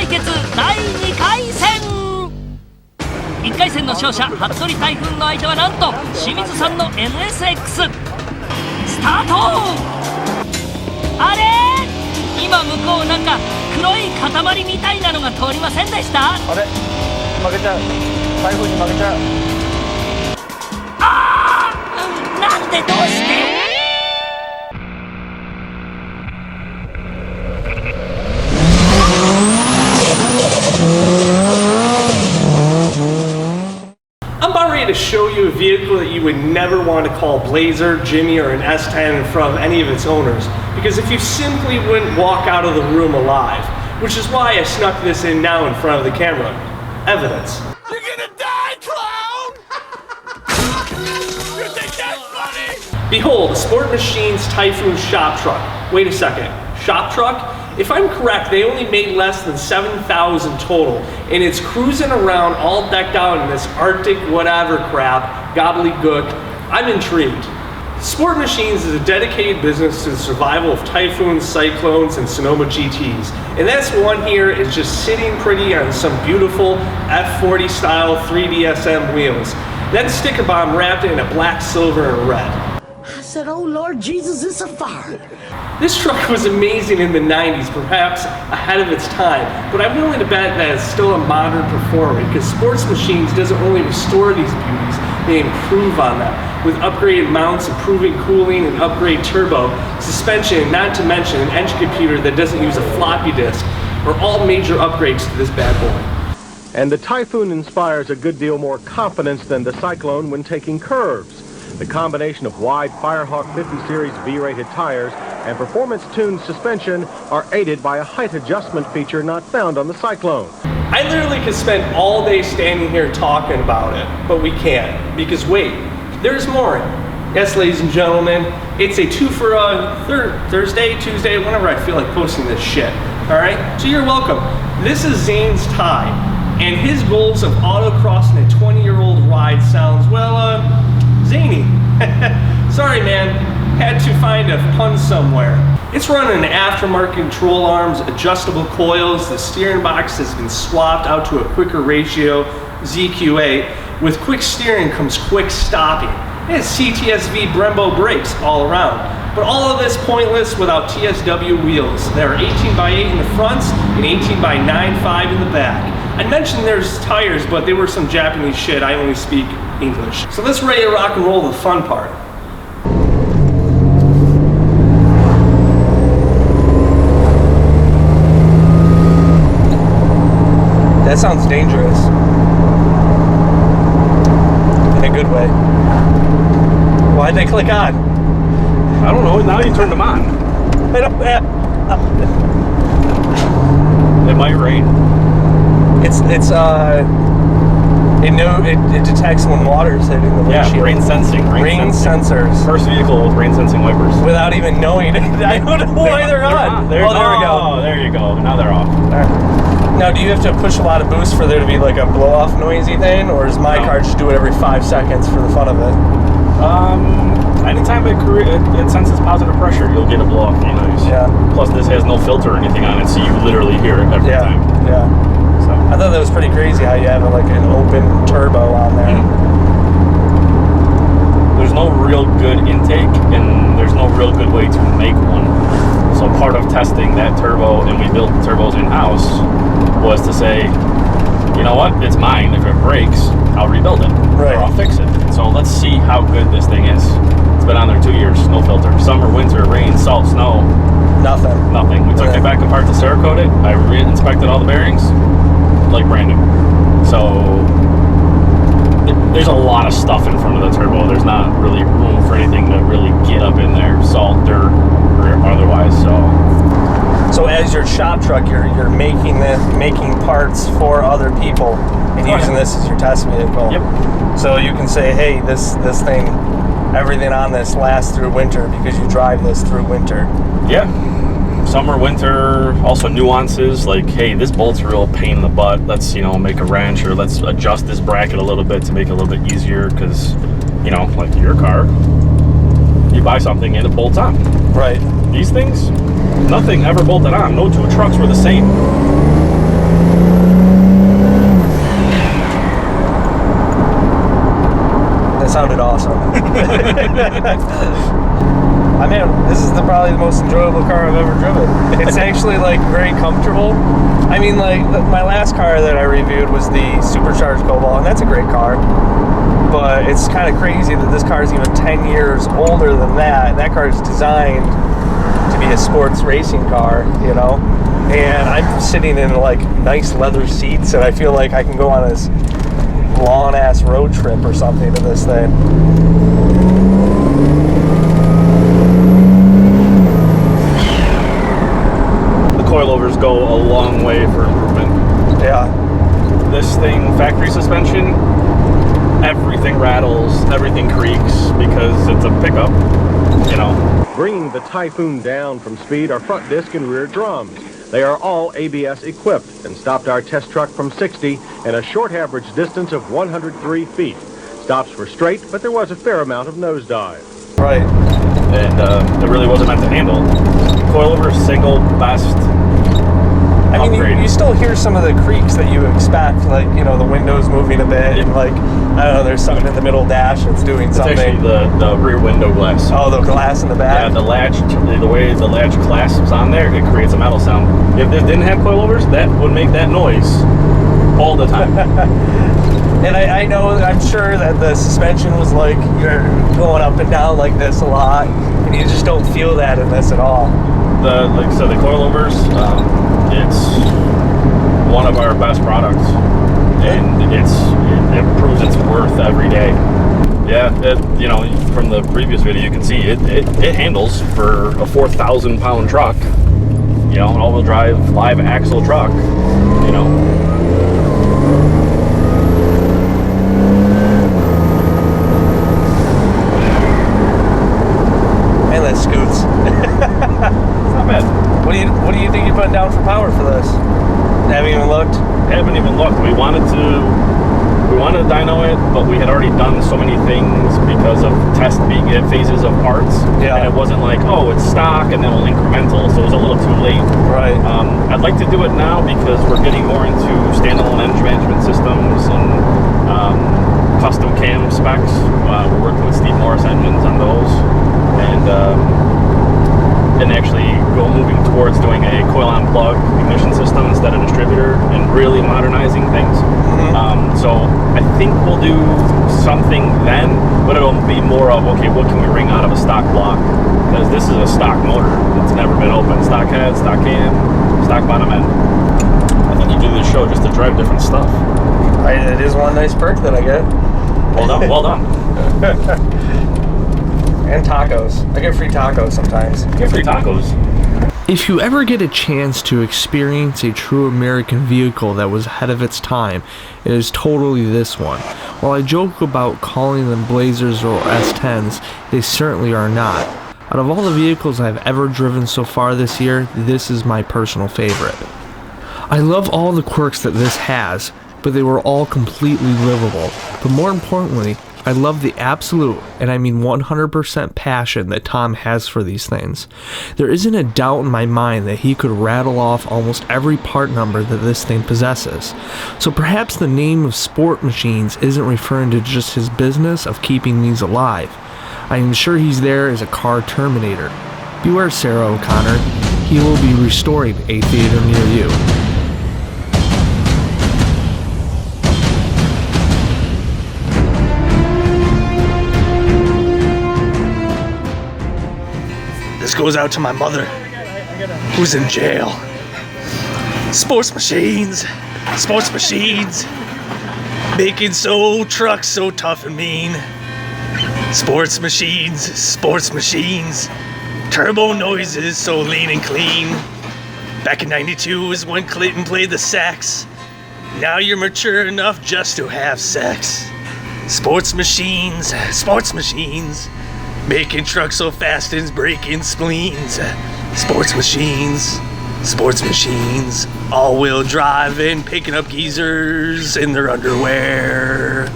決第2回戦。1回戦の勝者服部タイフンの相手はなんと清水さんの NSX。 スタート。あれ、今向こうなんか黒い塊みたいなのが通りませんでした？あれ、負けちゃう。台風に負けちゃう。あー、なんでどうして？I'm about ready to show you a vehicle that you would never want to call Blazer, Jimmy, or an S10 in front of any of its owners, because if you simply wouldn't walk out of the room alive, which is why I snuck this in now in front of the camera. Evidence. You're gonna die, clown! You think that's funny? Behold, Sport Machine's Typhoons shop truck. Wait a second, shop truck? If I'm correct, they only made less than 7,000 total, and it's cruising around all decked out in this Arctic whatever crap, gobbledygook. I'm intrigued. Sport Machines is a dedicated business to the survival of typhoons, cyclones, and Sonoma GTs. And this one here is just sitting pretty on some beautiful F40 style 3DSM wheels. That sticker bomb wrapped it in a black, silver, and red. I said, oh Lord Jesus, it's a fire. This truck was amazing in the 90s, perhaps ahead of its time, but I'm willing to bet that it's still a modern performer because Sports Machines doesn't only restore these beauties, they improve on them with upgraded mounts, improving cooling, and upgrade turbo, suspension, and not to mention an engine computer that doesn't use a floppy disk, are all major upgrades to this bad boy. And the Typhoon inspires a good deal more confidence than the Cyclone when taking curves. The combination of wide Firehawk 50 Series V-rated tires and performance-tuned suspension are aided by a height adjustment feature not found on the Cyclone. I literally could spend all day standing here talking about it, but we can't, because wait, there's more. Yes, ladies and gentlemen, it's a two for Thursday, Tuesday, whenever I feel like posting this shit, all right? So you're welcome. This is Zane's tie, and his goals of autocrossing a 20-year-old ride sounds, well, zany. Sorry, man. Had to find a pun somewhere. It's running aftermarket control arms, adjustable coils. The steering box has been swapped out to a quicker ratio, ZQA. With quick steering comes quick stopping. It has CTSV Brembo brakes all around. But all of this pointless without TSW wheels. There are 18x8 in the fronts and 18x9.5 in the back. I mentioned there's tires, but they were some Japanese shit. I only speak English. So let's ready to rock and roll the fun part. That sounds dangerous. In a good way. Why'd they click on? I don't know, now you turned them on. It might rain. It detects when water is hitting the windshield. Yeah, rain sensing. Rain sensors. First vehicle with rain sensing wipers. Without even knowing it. I don't know why they're on. There we go. Oh, there you go. Now they're off. All right. Now, do you have to push a lot of boost for there to be like a blow-off noisy thing, or does my car just do it every 5 seconds for the fun of it? Anytime it senses positive pressure, you'll get a blow-off noise. Yeah. Plus, this has no filter or anything on it, so you literally hear it every time. Yeah. So I thought that was pretty crazy how you have like an open turbo on there. There's no real good intake, and there's no real good way to make one. So part of testing that turbo, and we built the turbos in-house, was to say, you know what, it's mine. If it breaks, I'll rebuild it. Right. Or I'll fix it. So let's see how good this thing is. It's been on there 2 years, no filter. Summer, winter, rain, salt, snow. Nothing. We took it back apart to Cerakote it. I re-inspected all the bearings, like brand new. So there's a lot of stuff in front of the turbo. There's not really room for anything to really get up in there, salt, dirt, or otherwise. So as your shop truck, you're making parts for other people and using this as your test vehicle. Yep. So you can say, hey, this thing, everything on this lasts through winter because you drive this through winter. Yeah. Summer, winter, also nuances like, hey, this bolt's a real pain in the butt. Let's, make a wrench, or let's adjust this bracket a little bit to make it a little bit easier because, like your car, you buy something and it bolts on. Right. These things, nothing ever bolted on. No two trucks were the same. That sounded awesome. I mean, this is probably the most enjoyable car I've ever driven. It's actually like very comfortable. I mean, like my last car that I reviewed was the supercharged Cobalt, and that's a great car. But it's kind of crazy that this car is even 10 years older than that. And that car is designed to be a sports racing car, you know. And I'm sitting in like nice leather seats, and I feel like I can go on this long ass road trip or something to this thing. Coilovers go a long way for improvement. Yeah. This thing, factory suspension, everything rattles, everything creaks because it's a pickup, you know. Bringing the Typhoon down from speed are front disc and rear drums. They are all ABS equipped and stopped our test truck from 60 in a short average distance of 103 feet. Stops were straight, but there was a fair amount of nosedive. Right. And it really wasn't meant to handle. Coilover single best. I mean, you still hear some of the creaks that you expect, like, you know, the windows moving a bit, and like, I don't know, there's something in the middle dash that's doing something. It's actually the rear window glass. Oh, the glass in the back? Yeah, the latch, the way the latch clasps on there, it creates a metal sound. If this didn't have coilovers, that would make that noise all the time. And I know, I'm sure that the suspension was like, you're going up and down like this a lot, and you just don't feel that in this at all. The coilovers, it's one of our best products, and it proves its worth every day. Yeah, you know, from the previous video you can see it handles for a 4,000 pound truck, you know, an all-wheel drive live axle truck, you know. And that scoots. It's not bad. What do you think you're putting down for power for this? Haven't even looked? Haven't even looked. We wanted to dyno it, but we had already done so many things because of test phases of parts. Yeah. And it wasn't like, oh, it's stock and then we'll incremental, so it was a little too late. Right. I'd like to do it now because we're getting more into standalone engine management systems and custom cam specs. We're working with Steve Morris engines on those, and actually moving towards doing a coil-on plug ignition system instead of distributor and really modernizing things. Mm-hmm. So I think we'll do something then, but it'll be more of, okay, what can we wring out of a stock block? Because this is a stock motor. It's never been open. Stock head, stock cam, stock bottom end. I think you do this show just to drive different stuff. It is one nice perk that I get. Well done, well done. And tacos. I get free tacos sometimes. Get free tacos. If you ever get a chance to experience a true American vehicle that was ahead of its time, it is totally this one. While I joke about calling them Blazers or S10s, they certainly are not. Out of all the vehicles I've ever driven so far this year, this is my personal favorite. I love all the quirks that this has, but they were all completely livable. But more importantly, I love the absolute, and I mean 100% passion that Tom has for these things. There isn't a doubt in my mind that he could rattle off almost every part number that this thing possesses. So perhaps the name of Sport Machines isn't referring to just his business of keeping these alive. I am sure he's there as a car terminator. Beware Sarah O'Connor, he will be restoring a theater near you. This goes out to my mother, who's in jail. Sports machines, making trucks so tough and mean. Sports machines, turbo noises so lean and clean. Back in '92 is when Clinton played the sax. Now you're mature enough just to have sex. Sports machines, making trucks so fast and breaking spleens. Sports machines, all-wheel drive and picking up geezers in their underwear.